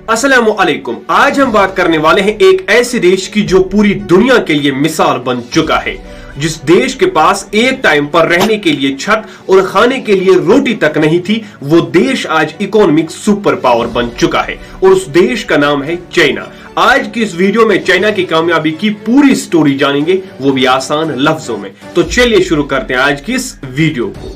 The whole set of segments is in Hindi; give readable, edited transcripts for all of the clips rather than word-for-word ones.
अस्सलामुअलैकुम। आज हम बात करने वाले हैं एक ऐसे देश की जो पूरी दुनिया के लिए मिसाल बन चुका है। जिस देश के पास एक टाइम पर रहने के लिए छत और खाने के लिए रोटी तक नहीं थी, वो देश आज इकोनॉमिक सुपर पावर बन चुका है और उस देश का नाम है चाइना। आज की इस वीडियो में चाइना की कामयाबी की पूरी स्टोरी जानेंगे, वो भी आसान लफ्जों में। तो चलिए शुरू करते हैं आज की इस वीडियो को।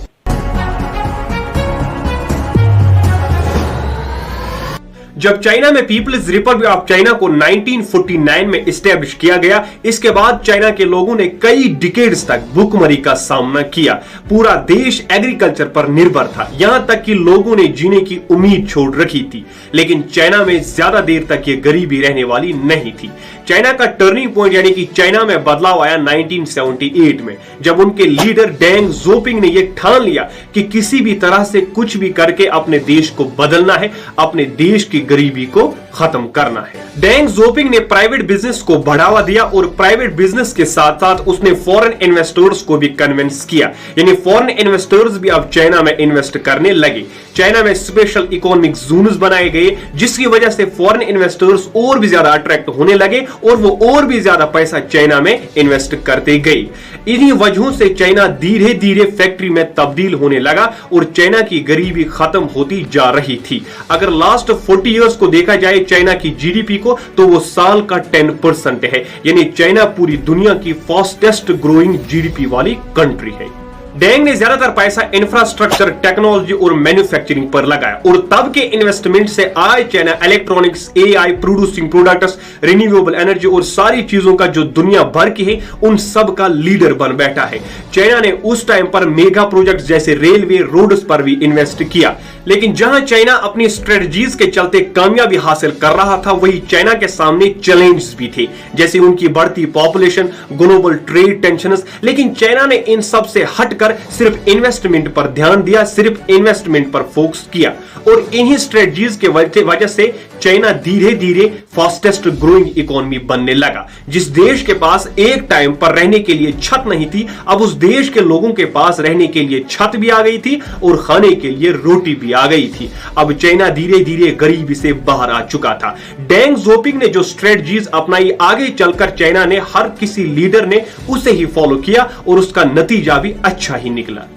जब चाइना में पीपल्स रिपब्लिक ऑफ चाइना को 1949 में एस्टेब्लिश किया गया, इसके बाद चाइना के लोगों ने कई डिकेड्स तक भूखमरी का सामना किया। पूरा देश एग्रीकल्चर पर निर्भर था, यहां तक कि लोगों ने जीने की उम्मीद छोड़ रखी थी। लेकिन चाइना में ज्यादा देर तक ये गरीबी रहने वाली नहीं थी। चाइना का टर्निंग पॉइंट यानी कि चाइना में बदलाव आया 1978 में, जब उनके लीडर डेंग ज़ोपिंग ने यह ठान लिया कि किसी भी तरह से कुछ भी करके अपने देश को बदलना है, अपने देश की गरीबी को खत्म करना है। डेंग ज़ोपिंग ने प्राइवेट बिजनेस को बढ़ावा दिया और प्राइवेट बिजनेस के साथ साथ उसने फॉरेन इन्वेस्टर्स को भी कन्विंस किया, यानी फॉरेन इन्वेस्टर्स भी अब चाइना में इन्वेस्ट करने लगे। चाइना में स्पेशल इकोनॉमिक जोन्स बनाए गए, जिसकी वजह से फॉरेन इन्वेस्टर्स और भी ज्यादा अट्रैक्ट होने लगे और वो और भी ज्यादा पैसा चाइना में इन्वेस्ट करते गए। इन्हीं वजहों से चाइना धीरे धीरे फैक्ट्री में तब्दील होने लगा और चाइना की गरीबी खत्म होती जा रही थी। अगर लास्ट 40 इयर्स को देखा जाए चाइना की जीडीपी को, तो वो साल का 10% है, यानी चाइना पूरी दुनिया की फास्टेस्ट ग्रोइंग जीडीपी वाली कंट्री है। डेंग ने ज्यादातर पैसा इंफ्रास्ट्रक्चर, टेक्नोलॉजी और मैन्युफैक्चरिंग पर लगाया और तब के इन्वेस्टमेंट से आज China electronics, AI, producing products, renewable energy और सारी चीजों का जो दुनिया भर की है, उन सब का लीडर बन बैठा है। चाइना ने उस टाइम पर मेगा प्रोजेक्ट्स जैसे रेलवे, रोड्स पर भी इन्वेस्ट किया। लेकिन जहां चाइना अपनी स्ट्रेटजीज के चलते कामयाबी हासिल कर रहा था, वही चाइना के सामने चैलेंजेस भी थे, जैसे उनकी बढ़ती पॉपुलेशन, ग्लोबल ट्रेड टेंशंस। लेकिन चाइना ने इन सब से हटकर सिर्फ इन्वेस्टमेंट पर ध्यान दिया, सिर्फ इन्वेस्टमेंट पर फोकस किया और इन्हीं स्ट्रेटजीज के वजह से चाइना धीरे धीरे फास्टेस्ट ग्रोइंग इकोनॉमी बनने लगा। जिस देश के पास एक टाइम पर रहने के लिए छत नहीं थी, अब उस देश के लोगों के पास रहने के लिए छत भी आ गई थी और खाने के लिए रोटी भी आ गई थी। अब चाइना धीरे धीरे गरीबी से बाहर आ चुका था। डेंग ज़ोपिंग ने जो स्ट्रेटजीज अपनाई, आगे चलकर चाइना ने हर किसी लीडर ने उसे ही फॉलो किया और उसका नतीजा भी अच्छा ही निकला।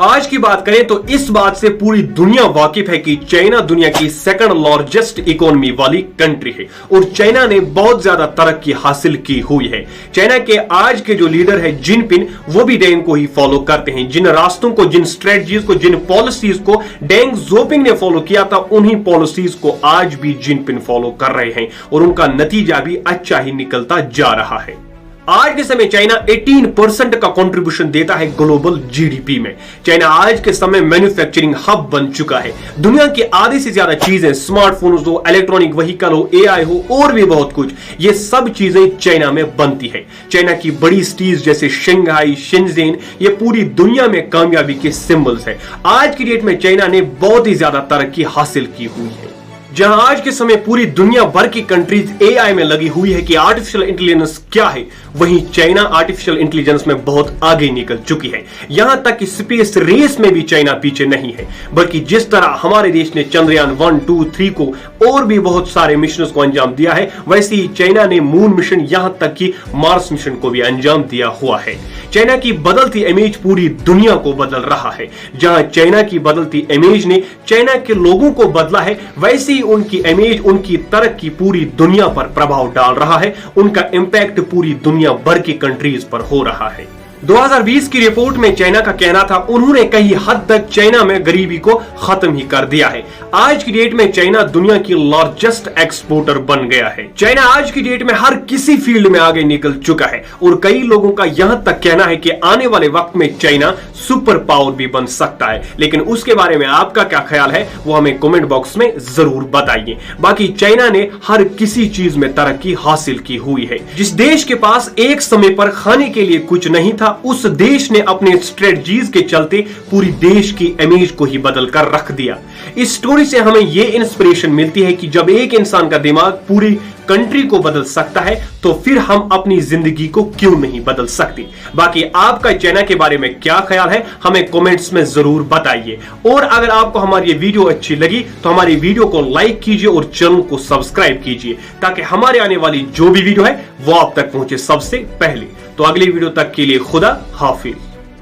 आज की बात करें तो इस बात से पूरी दुनिया वाकिफ है कि चाइना दुनिया की सेकंड लार्जेस्ट इकोनॉमी वाली कंट्री है और चाइना ने बहुत ज्यादा तरक्की हासिल की हुई है। चाइना के आज के जो लीडर है जिनपिंग, वो भी डेंग को ही फॉलो करते हैं। जिन रास्तों को, जिन स्ट्रेटजीज को, जिन पॉलिसीज को डेंग ज़ोपिंग ने फॉलो किया था, उन्हीं पॉलिसीज को आज भी जिनपिंग फॉलो कर रहे हैं और उनका नतीजा भी अच्छा ही निकलता जा रहा है। आज के समय चाइना 18% का कंट्रीब्यूशन देता है ग्लोबल जीडीपी में। चाइना आज के समय मैन्युफैक्चरिंग हब बन चुका है। दुनिया की आधी से ज्यादा चीजें, स्मार्टफोन्स हो, इलेक्ट्रॉनिक व्हीकल हो, एआई हो और भी बहुत कुछ, ये सब चीजें चाइना में बनती है। चाइना की बड़ी सिटीज जैसे शंघाई, शेंज़ेन, ये पूरी दुनिया में कामयाबी के सिंबल्स है। आज की डेट में चाइना ने बहुत ही ज्यादा तरक्की हासिल की हुई है। जहां आज के समय पूरी दुनिया भर की कंट्रीज एआई में लगी हुई है कि आर्टिफिशियल इंटेलिजेंस क्या है, वहीं चाइना आर्टिफिशियल इंटेलिजेंस में बहुत आगे निकल चुकी है। यहां तक कि स्पेस रेस में भी चाइना पीछे नहीं है, बल्कि जिस तरह हमारे देश ने चंद्रयान 1, 2, 3 को और भी बहुत सारे मिशन को अंजाम दिया है, वैसे ही चाइना ने मून मिशन, यहां तक कि मार्स मिशन को भी अंजाम दिया हुआ है। चाइना की बदलती इमेज पूरी दुनिया को बदल रहा है। जहां चाइना की बदलती इमेज ने चाइना के लोगों को बदला है, वैसे ही उनकी इमेज, उनकी तरक्की पूरी दुनिया पर प्रभाव डाल रहा है। उनका इंपैक्ट पूरी दुनिया भर की कंट्रीज पर हो रहा है। 2020 की रिपोर्ट में चाइना का कहना था, उन्होंने कई हद तक चाइना में गरीबी को खत्म ही कर दिया है। आज की डेट में चाइना दुनिया की लार्जेस्ट एक्सपोर्टर बन गया है। चाइना आज की डेट में हर किसी फील्ड में आगे निकल चुका है और कई लोगों का यहां तक कहना है कि आने वाले वक्त में चाइना सुपर पावर भी बन सकता है। लेकिन उसके बारे में आपका क्या ख्याल है, वो हमें कमेंट बॉक्स में जरूर बताइए। बाकी चाइना ने हर किसी चीज में तरक्की हासिल की हुई है। जिस देश के पास एक समय पर खाने के लिए कुछ नहीं था, उस देश ने अपने स्ट्रेटजीज के चलते पूरी देश की इमेज को ही बदल कर रख दिया। इस स्टोरी मूवी से हमें यह इंस्पिरेशन मिलती है कि जब एक इंसान का दिमाग पूरी कंट्री को बदल सकता है तो फिर हम अपनी जिंदगी को क्यों नहीं बदल सकते। बाकी आपका चाइना के बारे में क्या ख्याल है हमें कमेंट्स में जरूर बताइए। और अगर आपको हमारी ये वीडियो अच्छी लगी तो हमारी वीडियो को लाइक कीजिए और चैनल को सब्सक्राइब कीजिए ताकि हमारे आने वाली जो भी वीडियो है वो आप तक पहुंचे सबसे पहले। तो अगली वीडियो तक के लिए खुदा हाफिज।